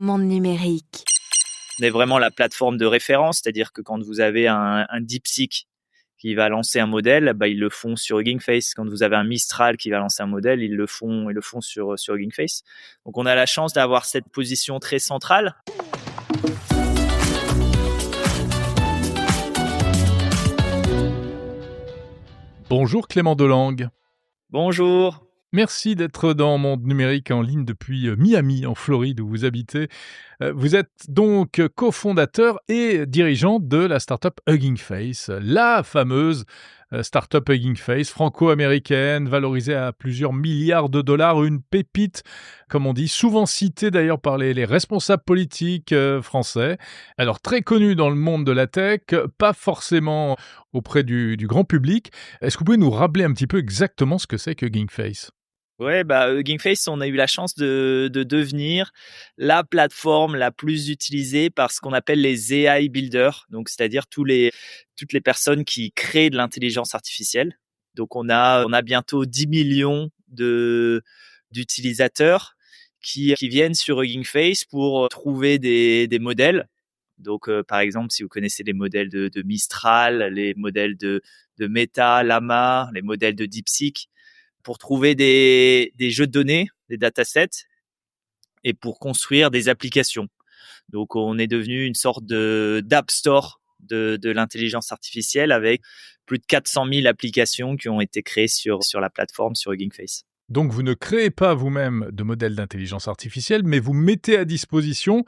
Monde numérique. On est vraiment la plateforme de référence, c'est-à-dire que quand vous avez un DeepSeek qui va lancer un modèle, ils le font sur Hugging Face. Quand vous avez un Mistral qui va lancer un modèle, ils le font sur Hugging Face. Donc on a la chance d'avoir cette position très centrale. Bonjour Clément Delangue. Bonjour. Merci d'être dans Monde numérique en ligne depuis Miami, en Floride, où vous habitez. Vous êtes donc cofondateur et dirigeant de la startup Hugging Face, la fameuse startup Hugging Face, franco-américaine, valorisée à plusieurs milliards de dollars, une pépite, comme on dit, souvent citée d'ailleurs par les responsables politiques français. Alors très connue dans le monde de la tech, pas forcément auprès du grand public. Est-ce que vous pouvez nous rappeler un petit peu exactement ce que c'est que Hugging Face ? Ouais, Hugging Face, on a eu la chance de devenir la plateforme la plus utilisée par ce qu'on appelle les AI builders, donc c'est-à-dire toutes les personnes qui créent de l'intelligence artificielle. Donc on a bientôt 10 millions d'utilisateurs qui viennent sur Hugging Face pour trouver des modèles. Donc par exemple, si vous connaissez les modèles de Mistral, les modèles de Meta, Llama, les modèles de DeepSeek, pour trouver des jeux de données, des datasets, et pour construire des applications. Donc, on est devenu une sorte d'app store de l'intelligence artificielle avec plus de 400 000 applications qui ont été créées sur la plateforme, sur Hugging Face. Donc, vous ne créez pas vous-même de modèles d'intelligence artificielle, mais vous mettez à disposition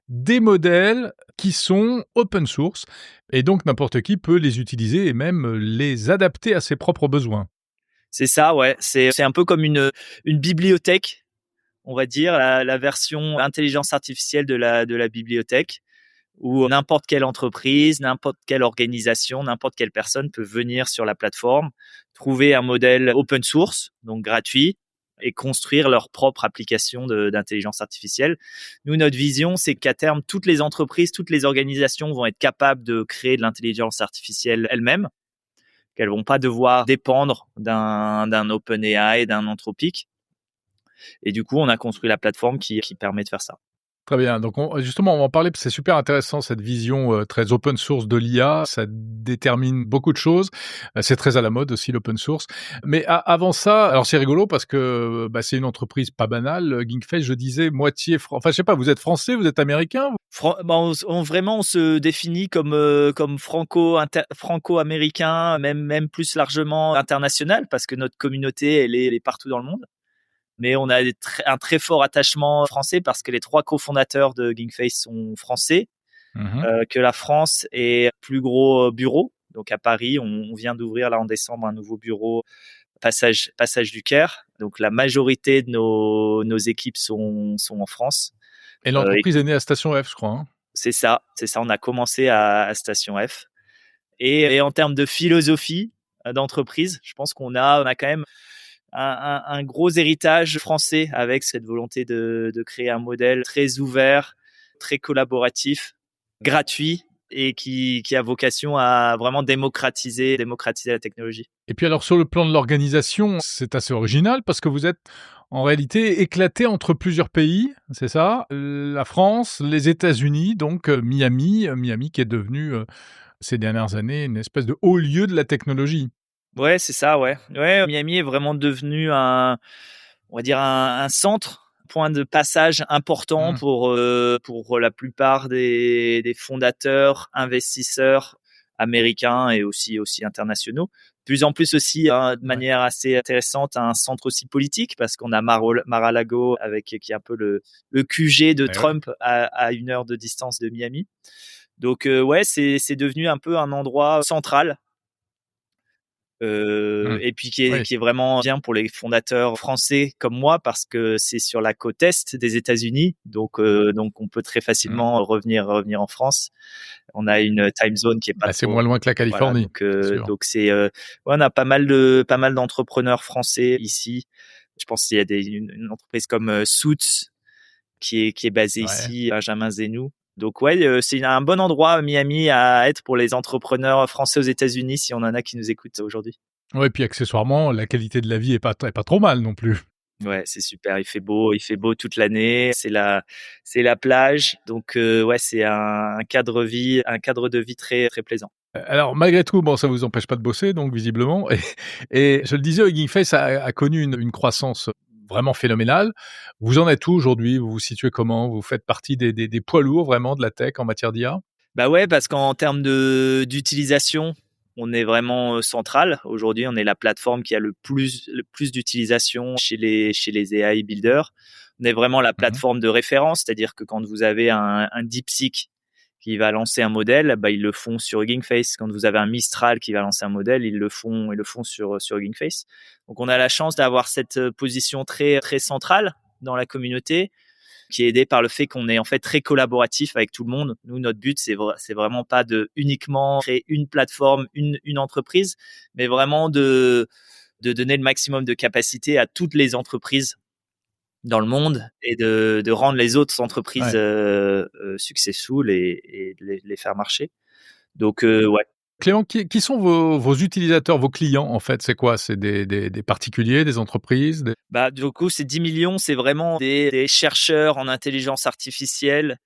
des modèles qui sont open source, et donc n'importe qui peut les utiliser et même les adapter à ses propres besoins. C'est ça, ouais. C'est un peu comme une bibliothèque, on va dire, la version intelligence artificielle de la bibliothèque, où n'importe quelle entreprise, n'importe quelle organisation, n'importe quelle personne peut venir sur la plateforme, trouver un modèle open source, donc gratuit, et construire leur propre application d'intelligence artificielle. Nous, notre vision, c'est qu'à terme, toutes les entreprises, toutes les organisations vont être capables de créer de l'intelligence artificielle elles-mêmes, qu'elles vont pas devoir dépendre d'un OpenAI, d'un Anthropic. Et du coup, on a construit la plateforme qui permet de faire ça. Très bien. Donc, justement, on va en parler parce que c'est super intéressant, cette vision très open source de l'IA. Ça détermine beaucoup de choses. C'est très à la mode aussi, l'open source. Mais avant ça, alors c'est rigolo parce que c'est une entreprise pas banale. Hugging Face, je disais, moitié... Enfin, je sais pas, vous êtes français, vous êtes américain ? On se définit comme franco-américain, même plus largement international, parce que notre communauté, elle est partout dans le monde. Mais on a un très fort attachement français parce que les 3 cofondateurs de Hugging Face sont français, que la France est plus gros bureau. Donc à Paris, on vient d'ouvrir là en décembre un nouveau bureau, passage du Caire. Donc la majorité de nos équipes sont en France. Et l'entreprise est née à Station F, je crois. Hein. C'est ça. On a commencé à Station F. Et en termes de philosophie d'entreprise, je pense qu'on a quand même un gros héritage français avec cette volonté de créer un modèle très ouvert, très collaboratif, gratuit et qui a vocation à vraiment démocratiser la technologie. Et puis alors sur le plan de l'organisation, c'est assez original parce que vous êtes en réalité éclaté entre plusieurs pays, c'est ça ? La France, les États-Unis, donc Miami qui est devenu ces dernières années une espèce de haut lieu de la technologie. Ouais, c'est ça, ouais. Ouais, Miami est vraiment devenu on va dire un centre, point de passage important pour la plupart des fondateurs, investisseurs américains et aussi internationaux. De plus en plus aussi, de manière assez intéressante, un centre aussi politique parce qu'on a Mar-a-Lago qui est un peu le QG de Trump à 1 heure de distance de Miami. Donc c'est devenu un peu un endroit central. Et puis qui est vraiment bien pour les fondateurs français comme moi parce que c'est sur la côte est des États-Unis, donc on peut très facilement revenir en France. On a une time zone qui est pas c'est moins loin que la Californie. Voilà, donc c'est on a pas mal d'entrepreneurs français ici. Je pense qu'il y a une entreprise comme Suits qui est basée ici, Benjamin Zenou. Donc c'est un bon endroit, Miami, à être pour les entrepreneurs français aux États-Unis, si on en a qui nous écoutent aujourd'hui. Ouais, et puis accessoirement, la qualité de la vie est pas trop mal non plus. Ouais, c'est super. Il fait beau toute l'année. C'est la plage. Donc, ouais, c'est un cadre de vie très, très plaisant. Alors malgré tout, bon, ça vous empêche pas de bosser donc visiblement et je le disais, Hugging Face a connu une croissance vraiment phénoménale. Vous en êtes où aujourd'hui? Vous vous situez comment? Vous faites partie des poids lourds vraiment de la tech en matière d'IA? Bah ouais, parce qu'en termes d'utilisation, on est vraiment central. Aujourd'hui, on est la plateforme qui a le plus d'utilisation chez les AI builders. On est vraiment la Mmh. plateforme de référence, c'est-à-dire que quand vous avez un DeepSeek qui va lancer un modèle, bah, ils le font sur Hugging Face. Quand vous avez un Mistral qui va lancer un modèle, ils le font sur Hugging Face. Donc, on a la chance d'avoir cette position très, très centrale dans la communauté, qui est aidé par le fait qu'on est en fait très collaboratif avec tout le monde. Nous, notre but, c'est vraiment pas de uniquement créer une plateforme, une entreprise, mais vraiment de donner le maximum de capacité à toutes les entreprises dans le monde et de rendre les autres entreprises Ouais. successful et de les faire marcher. Donc, ouais. Clément, qui sont vos utilisateurs, vos clients en fait? C'est quoi? C'est des particuliers, des entreprises, des Bah, du coup, ces 10 millions, c'est vraiment des chercheurs en intelligence artificielle,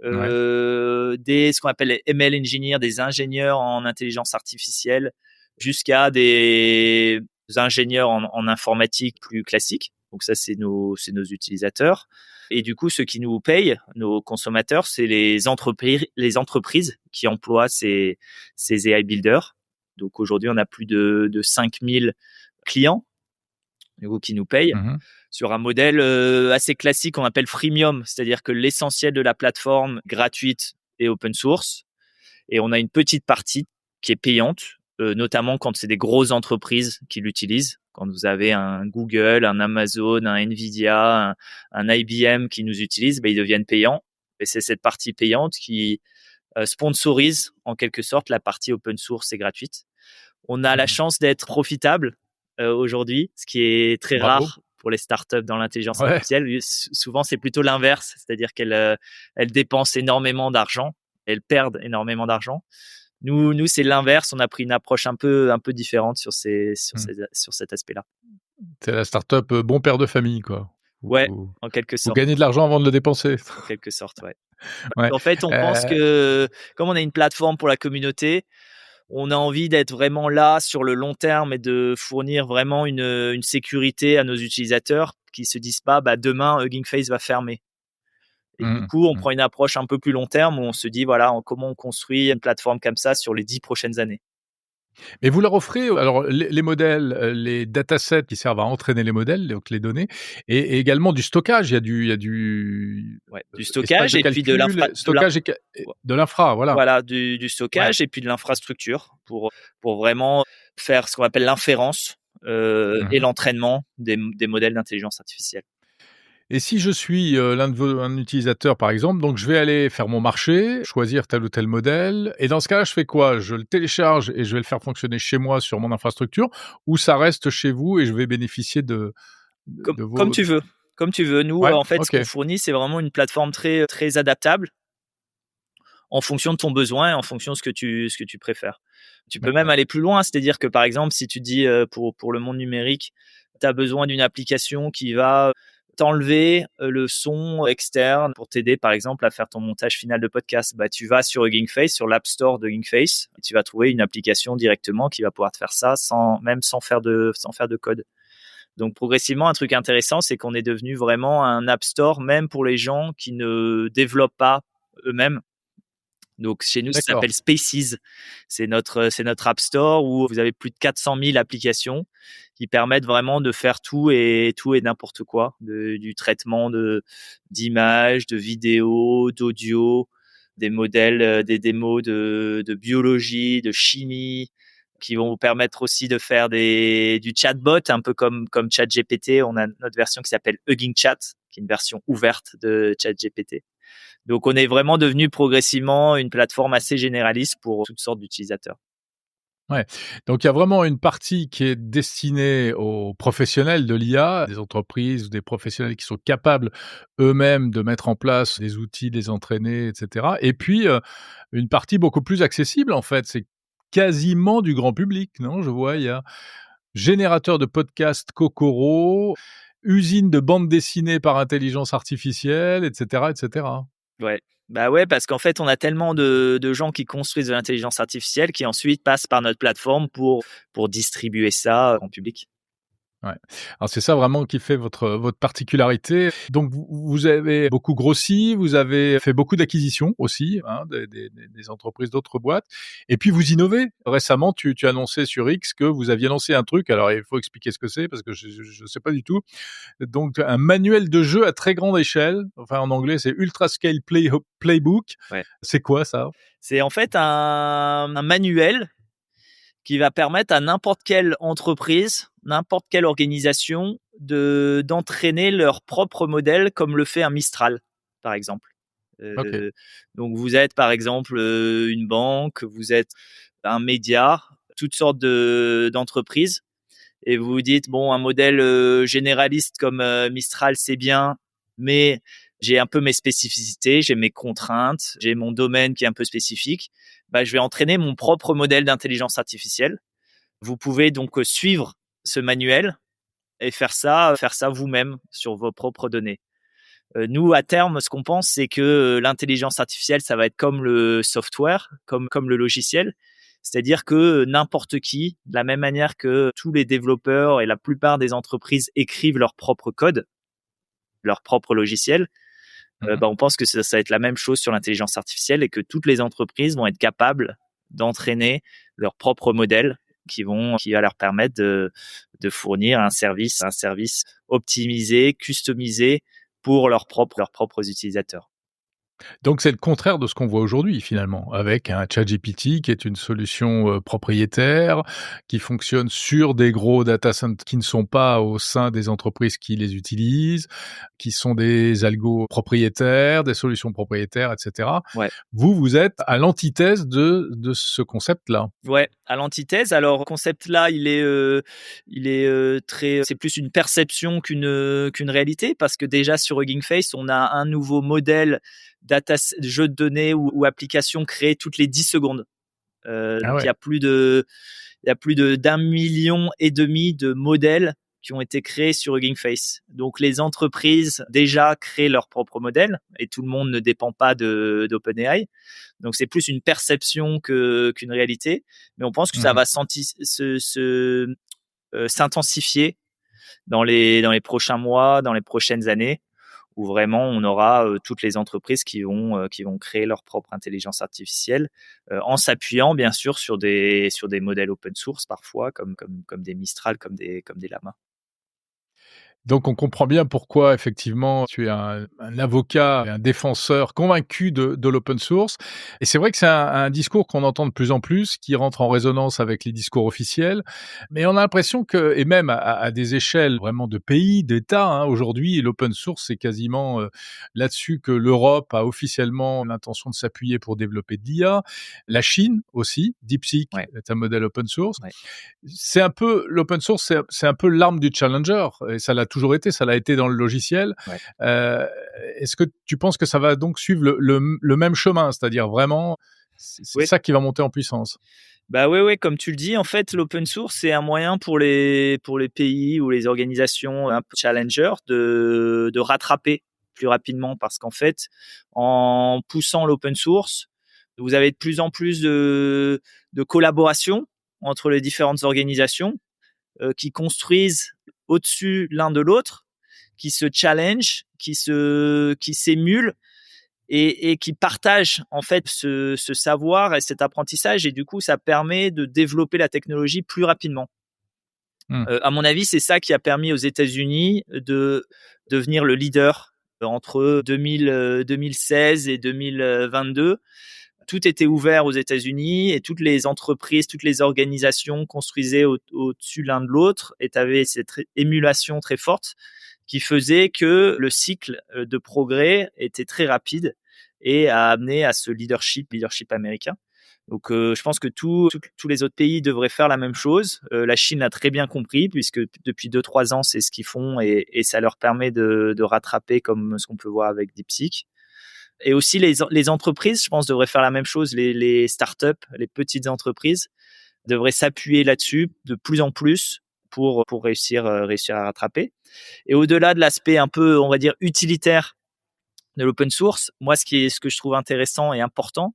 ouais. ce qu'on appelle les ML engineers, des ingénieurs en intelligence artificielle, jusqu'à des ingénieurs en informatique plus classiques. Donc ça, c'est nos utilisateurs. Et du coup, ceux qui nous payent, nos consommateurs, c'est les entreprises qui emploient ces AI builders. Donc aujourd'hui, on a plus de 5000 clients du coup, qui nous payent Mmh. sur un modèle assez classique qu'on appelle freemium, c'est-à-dire que l'essentiel de la plateforme gratuite est open source et on a une petite partie qui est payante, notamment quand c'est des grosses entreprises qui l'utilisent. Quand vous avez un Google, un Amazon, un Nvidia, un IBM qui nous utilisent, ben, ils deviennent payants. Et c'est cette partie payante qui sponsorise en quelque sorte la partie open source et gratuite. On a la Mmh. chance d'être profitable aujourd'hui, ce qui est très Bravo. rare pour les startups dans l'intelligence Ouais. artificielle. Souvent, c'est plutôt l'inverse, c'est-à-dire qu'elles dépensent énormément d'argent, elles perdent énormément d'argent. Nous, c'est l'inverse. On a pris une approche un peu différente Mmh. sur cet aspect-là. C'est la start-up, bon père de famille quoi. Ouais, Vous en quelque vous sorte, gagnez de l'argent avant de le dépenser. en quelque sorte, ouais. Ouais, En fait, on pense heu, que comme on est une plateforme pour la communauté, on a envie d'être vraiment là sur le long terme et de fournir vraiment une sécurité à nos utilisateurs qui se disent pas, bah, demain, Hugging Face va fermer. Et du mmh coup, on mh. prend une approche un peu plus long terme où on se dit, voilà, comment on construit une plateforme comme ça sur les 10 prochaines années. Et vous leur offrez, alors les modèles, les datasets qui servent à entraîner les modèles, donc les données et également du stockage. Il y a du, Ouais, du espace stockage de et puis calcul, stockage et de l'infra, voilà. voilà, du Ouais. stockage et puis de l'infrastructure pour vraiment faire ce qu'on appelle l'inférence et Mmh. l'entraînement des modèles d'intelligence artificielle. Et si je suis, un utilisateur, par exemple, donc je vais aller faire mon marché, choisir tel ou tel modèle et dans ce cas-là, je fais quoi? Je le télécharge et je vais le faire fonctionner chez moi sur mon infrastructure ou ça reste chez vous et je vais bénéficier de Comme vos tu veux, comme tu veux. Nous, ouais, en fait, ce OK, qu'on fournit, c'est vraiment une plateforme très, très adaptable en fonction de ton besoin et en fonction de ce que tu préfères. Tu peux même d'accord. aller plus loin, c'est-à-dire que, par exemple, si tu dis, pour le monde numérique, tu as besoin d'une application qui va t'enlever, le son externe pour t'aider, par exemple, à faire ton montage final de podcast. Bah, tu vas sur Hugging Face, sur l'App Store de Hugging Face et tu vas trouver une application directement qui va pouvoir te faire ça sans faire de code. Donc progressivement, un truc intéressant, c'est qu'on est devenu vraiment un App Store, même pour les gens qui ne développent pas eux-mêmes. Donc chez nous, ça D'accord. s'appelle Spaces. C'est notre App Store où vous avez plus de 400 000 applications qui permettent vraiment de faire tout et n'importe quoi, du traitement d'images, de vidéos, d'audio, des modèles, des démos de biologie, de chimie, qui vont vous permettre aussi de faire du chatbot, un peu comme ChatGPT. On a notre version qui s'appelle Hugging Chat, qui est une version ouverte de ChatGPT. Donc, on est vraiment devenu progressivement une plateforme assez généraliste pour toutes sortes d'utilisateurs. Ouais, donc il y a vraiment une partie qui est destinée aux professionnels de l'IA, des entreprises ou des professionnels qui sont capables eux-mêmes de mettre en place des outils, les entraîner et cetera et puis, une partie beaucoup plus accessible en fait, c'est quasiment du grand public, non? Je vois, il y a générateur de podcast Kokoro, usine de bande dessinée par intelligence artificielle, et cetera, et cetera. Ouais. Bah ouais, parce qu'en fait, on a tellement de gens qui construisent de l'intelligence artificielle qui ensuite passent par notre plateforme pour distribuer ça en public. Ouais. Alors c'est ça vraiment qui fait votre particularité. Donc vous avez beaucoup grossi, vous avez fait beaucoup d'acquisitions aussi, hein, des entreprises d'autres boîtes et puis vous innovez. Récemment, tu as annoncé sur X que vous aviez lancé un truc, alors il faut expliquer ce que c'est parce que je sais pas du tout. Donc un manuel de jeu à très grande échelle, enfin en anglais c'est Ultra Scale Playbook. Ouais. C'est quoi ça? C'est en fait un manuel qui va permettre à n'importe quelle entreprise, n'importe quelle organisation d'entraîner leur propre modèle comme le fait un Mistral, par exemple. OK. Donc vous êtes par exemple une banque, vous êtes un média, toutes sortes d'entreprises et vous vous dites bon un modèle généraliste comme Mistral c'est bien, mais j'ai un peu mes spécificités, j'ai mes contraintes, j'ai mon domaine qui est un peu spécifique. Bah, je vais entraîner mon propre modèle d'intelligence artificielle. Vous pouvez donc suivre ce manuel et faire ça vous-même sur vos propres données. Nous, à terme, ce qu'on pense, c'est que l'intelligence artificielle, ça va être comme le software, comme le logiciel. C'est-à-dire que n'importe qui, de la même manière que tous les développeurs et la plupart des entreprises écrivent leur propre code, leur propre logiciel, Mmh. bah, on pense que ça va être la même chose sur l'intelligence artificielle et que toutes les entreprises vont être capables d'entraîner leur propre modèle qui va leur permettre de fournir un service optimisé, customisé pour leurs propres utilisateurs. Donc c'est le contraire de ce qu'on voit aujourd'hui finalement, avec un ChatGPT qui est une solution, propriétaire, qui fonctionne sur des gros data centers qui ne sont pas au sein des entreprises qui les utilisent, qui sont des algos propriétaires, des solutions propriétaires et cetera. Ouais. Vous, vous êtes à l'antithèse de ce concept-là? Ouais, à l'antithèse. Alors, concept là, il est très. C'est plus une perception qu'une réalité, parce que déjà sur Hugging Face, on a un nouveau modèle jeu de données ou application créé toutes les 10 secondes. Ah Donc ouais. il y a plus de d'1,5 million de modèles qui ont été créés sur Hugging Face. Donc les entreprises déjà créent leur propre modèle et tout le monde ne dépend pas d'OpenAI. Donc c'est plus une perception qu'une réalité, mais on pense que ça Mmh. va s'intensifier dans les prochains mois, dans les prochaines années, où vraiment on aura toutes les entreprises qui vont créer leur propre intelligence artificielle en s'appuyant bien sûr sur des modèles open source parfois comme des Mistral, comme des Llama. Donc on comprend bien pourquoi effectivement tu es un avocat et un défenseur convaincu de l'open source. Et c'est vrai que c'est un discours qu'on entend de plus en plus, qui rentre en résonance avec les discours officiels. Mais on a l'impression que, et même à des échelles vraiment de pays, d'États, hein, aujourd'hui, l'open source, c'est quasiment là-dessus que l'Europe a officiellement l'intention de s'appuyer pour développer de l'IA. La Chine aussi, DeepSeek Ouais, est un modèle open source. ouais. C'est un peu l'open source, c'est un peu l'arme du challenger et ça l'a toujours été, ça l'a été dans le logiciel. Ouais. Heu, Est-ce que tu penses que ça va donc suivre le même chemin? C'est-à-dire vraiment, c'est Oui. ça qui va monter en puissance? Bah ouais, ouais, comme tu le dis, en fait, l'open source, c'est un moyen pour les pays ou les organisations un peu challenger de rattraper plus rapidement parce qu'en fait, en poussant l'open source, vous avez de plus en plus de collaboration entre les différentes organisations qui construisent au-dessus l'un de l'autre, qui se challenge, qui s'émulent et qui partagent en fait ce savoir et cet apprentissage et du coup ça permet de développer la technologie plus rapidement. Mmh. À mon avis, c'est ça qui a permis aux États-Unis de devenir le leader entre 2016 et 2022. Tout était ouvert aux États-Unis et toutes les entreprises, toutes les organisations construisaient au-dessus l'un de l'autre et tu avais cette émulation très forte qui faisait que le cycle de progrès était très rapide et a amené à ce leadership américain. Donc, je pense que tous les autres pays devraient faire la même chose. La Chine l'a très bien compris puisque depuis 2-3 ans, c'est ce qu'ils font et ça leur permet de rattraper comme ce qu'on peut voir avec DeepSeek. Et aussi les entreprises, je pense, devraient faire la même chose. Les startups, les petites entreprises devraient s'appuyer là-dessus de plus en plus pour réussir à rattraper. Et au-delà de l'aspect un peu, on va dire, utilitaire de l'open source, moi, ce que je trouve intéressant et important,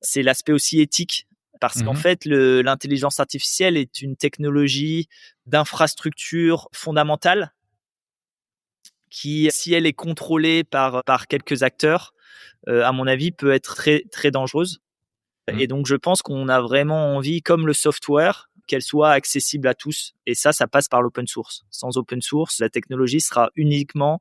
c'est l'aspect aussi éthique. Parce qu'en Mmh. fait, l'intelligence artificielle est une technologie d'infrastructure fondamentale qui, si elle est contrôlée par quelques acteurs, à mon avis, peut être très, très dangereuse. Mmh. Et donc, je pense qu'on a vraiment envie, comme le software, qu'elle soit accessible à tous. Et ça passe par l'open source. Sans open source, la technologie sera uniquement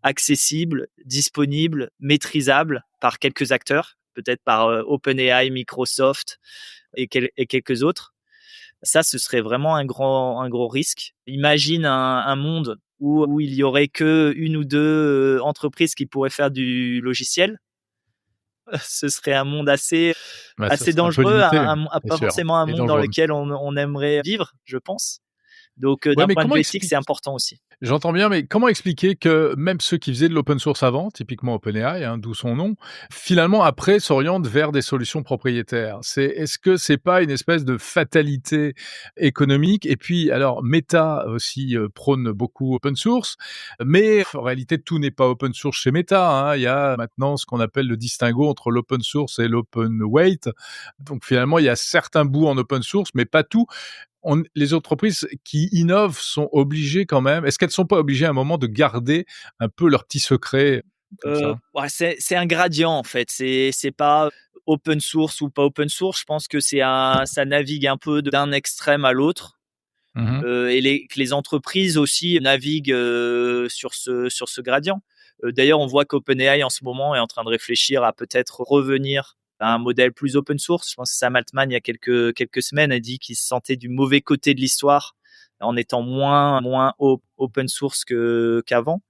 accessible, disponible, maîtrisable par quelques acteurs, peut-être par OpenAI, Microsoft et quelques autres. Ça, ce serait vraiment un gros risque. Imagine un monde où il y aurait que une ou deux entreprises qui pourraient faire du logiciel. Ce serait un monde Bah, ça assez serait un peu dangereux, limité, c'est pas sûr, forcément un et monde dans dangereux. lequel on aimerait vivre, je pense. Donc, Ouais, d'un mais point de comment vue éthique, c'est expliquer? important aussi. J'entends bien, mais comment expliquer que même ceux qui faisaient de l'open source avant, typiquement OpenAI, d'où son nom, finalement après s'orientent vers des solutions propriétaires? Est-ce que c'est pas une espèce de fatalité économique? Et puis alors Meta aussi, prône beaucoup open source, mais en réalité tout n'est pas open source chez Meta, Il y a maintenant ce qu'on appelle le distinguo entre l'open source et l'open weight. Donc finalement, il y a certains bouts en open source, mais pas tout. Les entreprises qui innovent sont obligées quand même, est-ce qu'elles sont pas obligées à un moment de garder un peu leurs petits secrets comme ça? Ouais, c'est un gradient, en fait. C'est pas open source ou pas open source. Je pense que ça navigue un peu d'un extrême à l'autre. Mmh. Que les entreprises aussi naviguent sur ce gradient. D'ailleurs, on voit qu'OpenAI en ce moment est en train de réfléchir à peut-être revenir à un modèle plus open source. Je pense que Sam Altman, il y a quelques semaines, a dit qu'il se sentait du mauvais côté de l'histoire en étant moins open source qu'avant.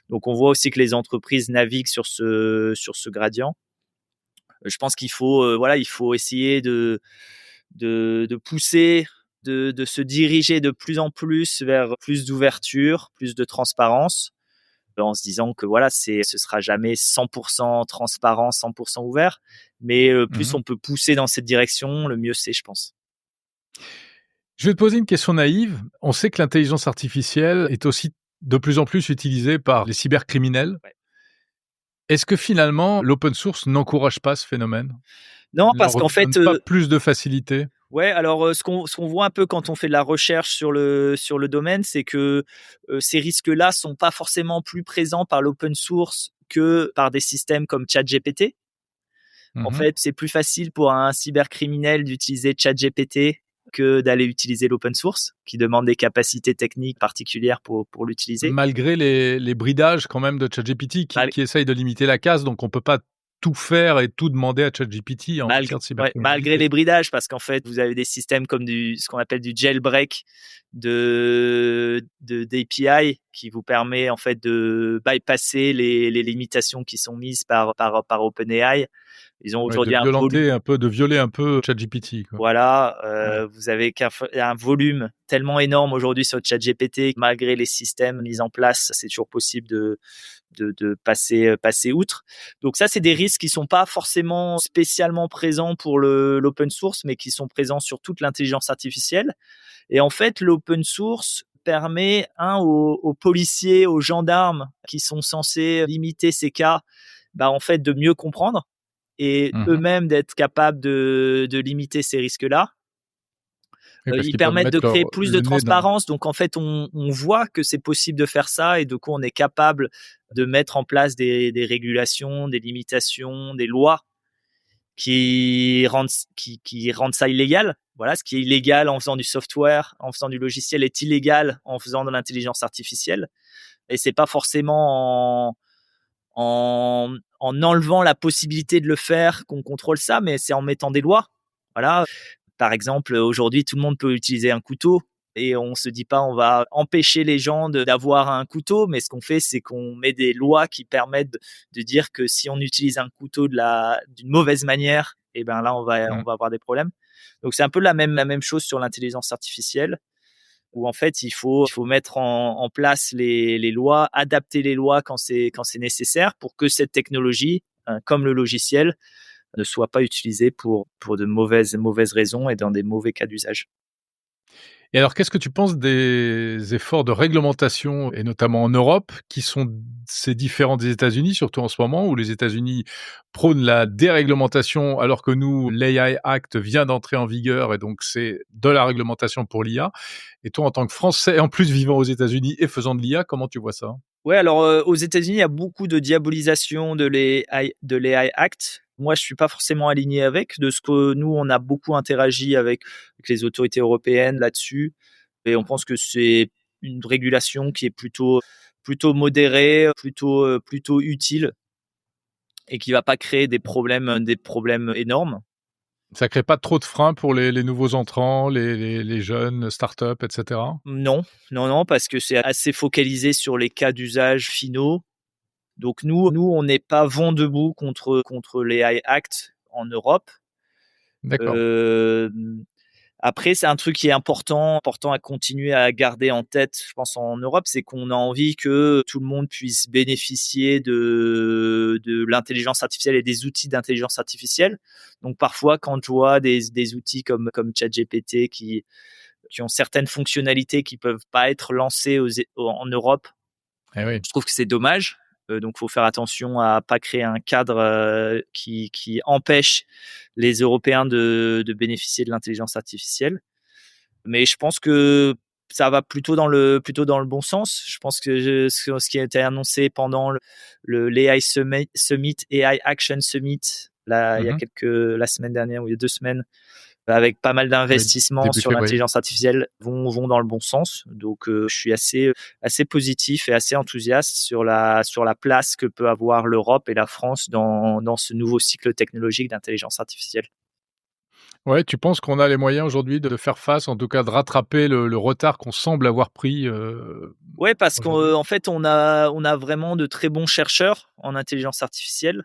Donc, on voit aussi que les entreprises naviguent sur ce gradient. Je pense qu'il faut, voilà, il faut essayer de pousser, de se diriger de plus en plus vers plus d'ouverture, plus de transparence, en se disant que voilà, ce sera jamais 100% transparent, 100% ouvert, mais plus Mmh. on peut pousser dans cette direction, le mieux c'est, je pense. Je vais te poser une question naïve. On sait que l'intelligence artificielle est aussi de plus en plus utilisée par les cybercriminels. Ouais. Est-ce que finalement l'open source n'encourage pas ce phénomène? Non, Ne parce leur qu'en donne fait, pas plus de facilité? ouais, alors ce qu'on voit un peu quand on fait de la recherche sur le domaine, c'est que ces risques-là sont pas forcément plus présents par l'open source que par des systèmes comme ChatGPT. En Mmh. fait, c'est plus facile pour un cybercriminel d'utiliser ChatGPT que d'aller utiliser l'open source, qui demande des capacités techniques particulières pour l'utiliser. Malgré les bridages quand même de ChatGPT Mal- qui essayent de limiter la casse, donc on peut pas tout faire et tout de ChatGPT en matière de Malgré cybercriminalité. les bridages, parce qu'en fait, vous avez des systèmes comme ce qu'on appelle du jailbreak d'API qui vous permet en fait de bypasser les limitations qui sont mises par OpenAI. Ils ont Ouais, de aujourd'hui un volume. violenter un peu de violer un peu ChatGPT, quoi. Voilà, Ouais. vous avez un volume tellement énorme aujourd'hui sur ChatGPT, malgré les systèmes mis en place, c'est toujours possible de passer outre. Donc ça, c'est des risques qui sont pas forcément spécialement présents pour l'open source, mais qui sont présents sur toute l'intelligence artificielle. Et en fait, l'open source permet aux policiers, aux gendarmes qui sont censés limiter ces cas, bah, en fait, de mieux comprendre et Mmh. eux-mêmes d'être capables de limiter ces risques-là. Oui, parce Ils qu'ils peuvent permettent de mettre créer plus de le nez dans transparence. Donc, en fait, on voit que c'est possible de faire ça et du coup, on est capable de mettre en place des régulations, des limitations, des lois qui rendent ça illégal. Voilà, ce qui est illégal en faisant du software, en faisant du logiciel est illégal en faisant de l'intelligence artificielle. Et c'est pas forcément en enlevant la possibilité de le faire qu'on contrôle ça, mais c'est en mettant des lois. Voilà. Par exemple, aujourd'hui, tout le monde peut utiliser un couteau et on se dit pas on va empêcher les gens d'avoir un couteau, mais ce qu'on fait, c'est qu'on met des lois qui permettent de dire que si on utilise un couteau d'une mauvaise manière, et ben là, on mmh. va avoir des problèmes. Donc, c'est un peu la même chose sur l'intelligence artificielle où en fait, il faut mettre en place les lois, adapter les lois quand c'est nécessaire pour que cette technologie, comme le logiciel, ne soit pas utilisée pour de mauvaises raisons et dans des mauvais cas d'usage. Et alors, qu'est-ce que tu penses des efforts de réglementation, et notamment en Europe, qui sont c'est différent des États-Unis, surtout en ce moment, où les États-Unis prônent la déréglementation, alors que nous, l'AI Act vient d'entrer en vigueur, et donc c'est de la réglementation pour l'IA. Et toi, en tant que Français, en plus vivant aux États-Unis et faisant de l'IA, comment tu vois ça? Ouais, alors aux États-Unis, il y a beaucoup de diabolisation de l'AI Act. Moi, je suis pas forcément aligné avec. De ce que nous, on a beaucoup interagi avec les autorités européennes là-dessus, et on pense que c'est une régulation qui est plutôt modérée, plutôt utile, et qui va pas créer des problèmes énormes. Ça crée pas trop de freins pour les nouveaux entrants, les jeunes startups, et cetera? Non, non, non, parce que c'est assez focalisé sur les cas d'usage finaux. Donc nous, on n'est pas vent debout contre les AI Act en Europe. D'accord. Hem, Après, c'est un truc qui est important à continuer à garder en tête, je pense, en Europe, c'est qu'on a envie que tout le monde puisse bénéficier de l'intelligence artificielle et des outils d'intelligence artificielle. Donc parfois, quand je vois des outils comme ChatGPT qui ont certaines fonctionnalités qui peuvent pas être lancées en Europe, Eh oui. je trouve que c'est dommage. Donc, faut faire attention à pas créer un cadre qui empêche les Européens de bénéficier de l'intelligence artificielle. Mais je pense que ça va plutôt dans le bon sens. Je pense que ce qui a été annoncé pendant l'AI Summit, AI Action Summit, là, il y a Mmh. la semaine dernière ou il y a 2 semaines, avec pas mal Oui, d'investissements début sur février. l'intelligence artificielle vont dans le bon sens. Donc, je suis assez positif et assez enthousiaste sur la place que peut avoir l'Europe et la France dans ce nouveau cycle technologique d'intelligence artificielle. Ouais, tu penses qu'on a les moyens aujourd'hui de faire face, en tout cas de rattraper le retard qu'on semble avoir pris, Ouais, parce aujourd'hui? qu'en fait, on a vraiment de très bons chercheurs en intelligence artificielle.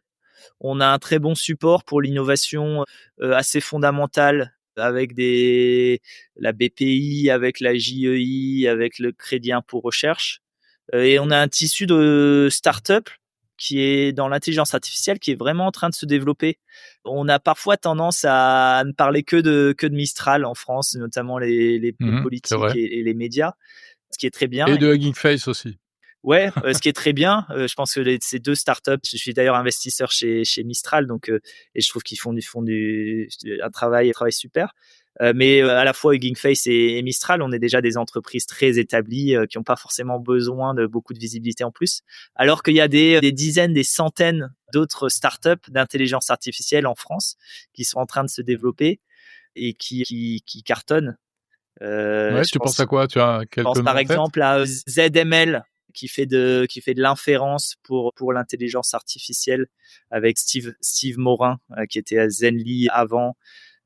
On a un très bon support pour l'innovation, assez fondamentale, avec la BPI, avec la JEI, avec le crédit impôt recherche. Et on a un tissu de start-up qui est dans l'intelligence artificielle, qui est vraiment en train de se développer. On a parfois tendance à ne parler que de Mistral en France, notamment les C'est politiques vrai. et les médias, ce qui est très bien. Et de Hugging Face aussi. Ouais, ce qui est très bien, je pense que ces 2 startups, je suis d'ailleurs investisseur chez Mistral, donc et je trouve qu'ils font un travail super. Mais à la fois Hugging Face et Mistral, on est déjà des entreprises très établies, qui ont pas forcément besoin de beaucoup de visibilité en plus. Alors qu'il y a des dizaines, des centaines d'autres startups d'intelligence artificielle en France qui sont en train de se développer et qui cartonnent. Ouais, Je tu penses pense à quoi? Tu as je quelques pense noms par en tête? exemple à ZML qui fait de l'inférence pour l'intelligence artificielle avec Steve Morin, qui était à Zenly avant,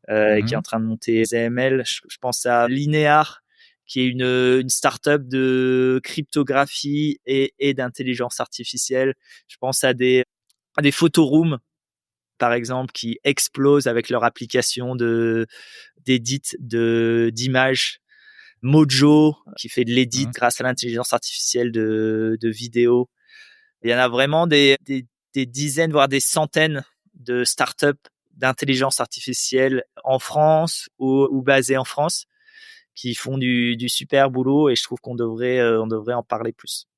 et qui est Mmh. en train de monter ZML. Je pense à Linear, qui est une startup de cryptographie et d'intelligence artificielle. Je pense à des photorooms, par exemple, qui explosent avec leur application d'édit d'images. Mojo, qui fait de l'édit Mmh. grâce à l'intelligence artificielle de vidéos. Il y en a vraiment des dizaines, voire des centaines de startups d'intelligence artificielle en France ou basées en France, qui font du super boulot, et je trouve qu'on devrait en parler plus.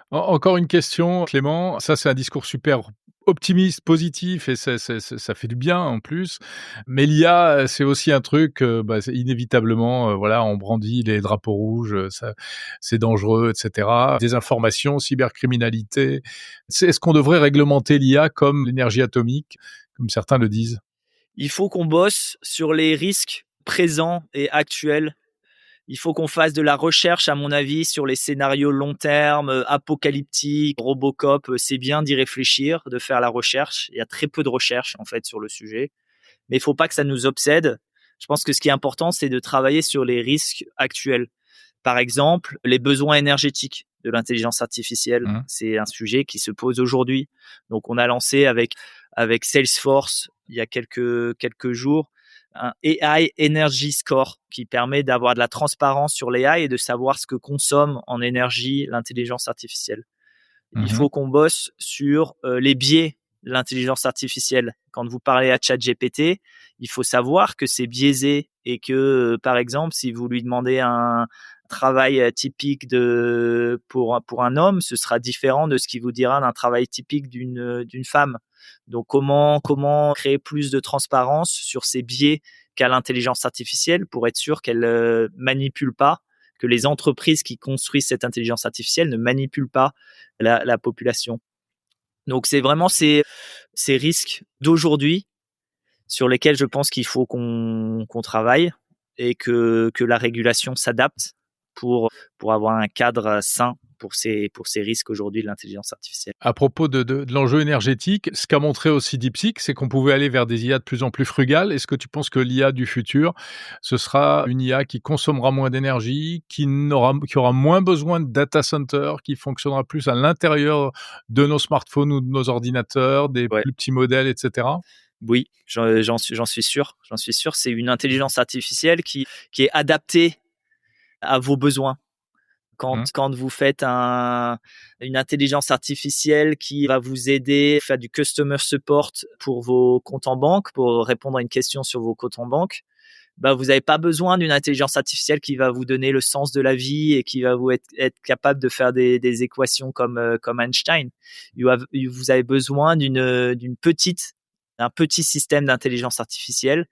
Encore une question, Clément. Ça, c'est un discours super optimiste, positif, et ça fait du bien en plus. Mais l'IA, c'est aussi un truc, bah, c'est inévitablement, voilà, on brandit les drapeaux rouges, ça c'est dangereux, et cetera. Désinformation, cybercriminalité. Est-ce qu'on devrait réglementer l'IA comme l'énergie atomique, comme certains le disent? Il faut qu'on bosse sur les risques présents et actuels. Il faut qu'on fasse de la recherche, à mon avis, sur les scénarios long terme, apocalyptiques, Robocop. C'est bien d'y réfléchir, de faire la recherche. Il y a très peu de recherche, en fait, sur le sujet. Mais il faut pas que ça nous obsède. Je pense que ce qui est important, c'est de travailler sur les risques actuels. Par exemple, les besoins énergétiques de l'intelligence artificielle. Mmh. C'est un sujet qui se pose aujourd'hui. Donc, on a lancé avec Salesforce, il y a quelques jours, un AI Energy Score qui permet d'avoir de la transparence sur l'AI et de savoir ce que consomme en énergie l'intelligence artificielle. Il Mmh. faut qu'on bosse sur les biais l'intelligence artificielle. Quand vous parlez à ChatGPT, il faut savoir que c'est biaisé et que, par exemple, si vous lui demandez un travail typique pour un homme, ce sera différent de ce qu'il vous dira d'un travail typique d'une femme. Donc, comment créer plus de transparence sur ces biais qu'a l'intelligence artificielle pour être sûr qu'elle manipule pas, que les entreprises qui construisent cette intelligence artificielle ne manipulent pas la population. Donc, c'est vraiment ces risques d'aujourd'hui sur lesquels je pense qu'il faut qu'on travaille et que la régulation s'adapte pour avoir un cadre sain pour ces risques aujourd'hui de l'intelligence artificielle. À propos de l'enjeu énergétique, ce qu'a montré aussi DeepSeek, c'est qu'on pouvait aller vers des IA de plus en plus frugales. Est-ce que tu penses que l'IA du futur, ce sera une IA qui consommera moins d'énergie, qui aura moins besoin de data center, qui fonctionnera plus à l'intérieur de nos smartphones ou de nos ordinateurs, des plus petits modèles, etc.? Oui, j'en suis sûr. J'en suis sûr. C'est une intelligence artificielle qui est adaptée à vos besoins. Quand vous faites une intelligence artificielle qui va vous aider à faire du customer support pour vos comptes en banque, pour répondre à une question sur vos comptes en banque, bah, vous n'avez pas besoin d'une intelligence artificielle qui va vous donner le sens de la vie et qui va vous être capable de faire des équations comme Einstein. Vous avez besoin d'un petit système d'intelligence artificielle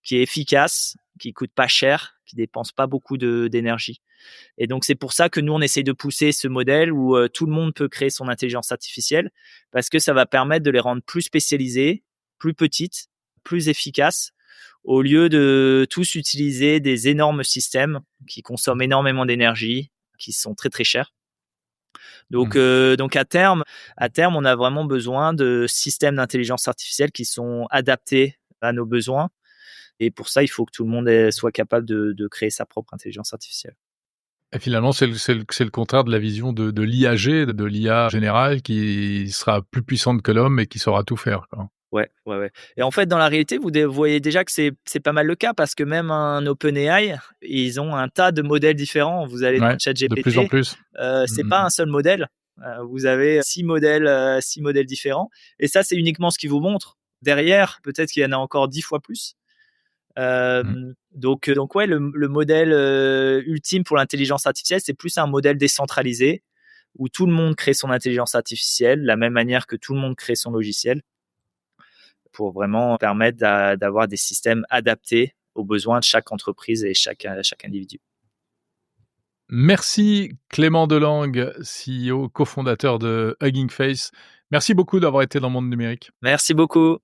qui est efficace, qui coûte pas cher, qui dépense pas beaucoup d'énergie. Et donc, c'est pour ça que nous, on essaye de pousser ce modèle où tout le monde peut créer son intelligence artificielle parce que ça va permettre de les rendre plus spécialisées, plus petites, plus efficaces, au lieu de tous utiliser des énormes systèmes qui consomment énormément d'énergie, qui sont très, très chers. Donc à terme, on a vraiment besoin de systèmes d'intelligence artificielle qui sont adaptés à nos besoins. Et pour ça, il faut que tout le monde soit capable de créer sa propre intelligence artificielle. Et finalement, c'est le contraire de la vision de l'IAG, de l'IA générale, qui sera plus puissante que l'homme et qui saura tout faire, quoi. Ouais. Et en fait, dans la réalité, vous voyez déjà que c'est pas mal le cas parce que même un OpenAI, ils ont un tas de modèles différents. Vous allez dans ChatGPT, de plus en plus. C'est pas un seul modèle. Vous avez 6 modèles différents. Et ça, c'est uniquement ce qui vous montre. Derrière, peut-être qu'il y en a encore 10 fois plus. Donc ouais, le modèle ultime pour l'intelligence artificielle, c'est plus un modèle décentralisé où tout le monde crée son intelligence artificielle de la même manière que tout le monde crée son logiciel pour vraiment permettre d'avoir des systèmes adaptés aux besoins de chaque entreprise et chaque individu. Merci Clément Delangue, CEO, cofondateur de Hugging Face. Merci beaucoup d'avoir été dans Monde Numérique. Merci beaucoup.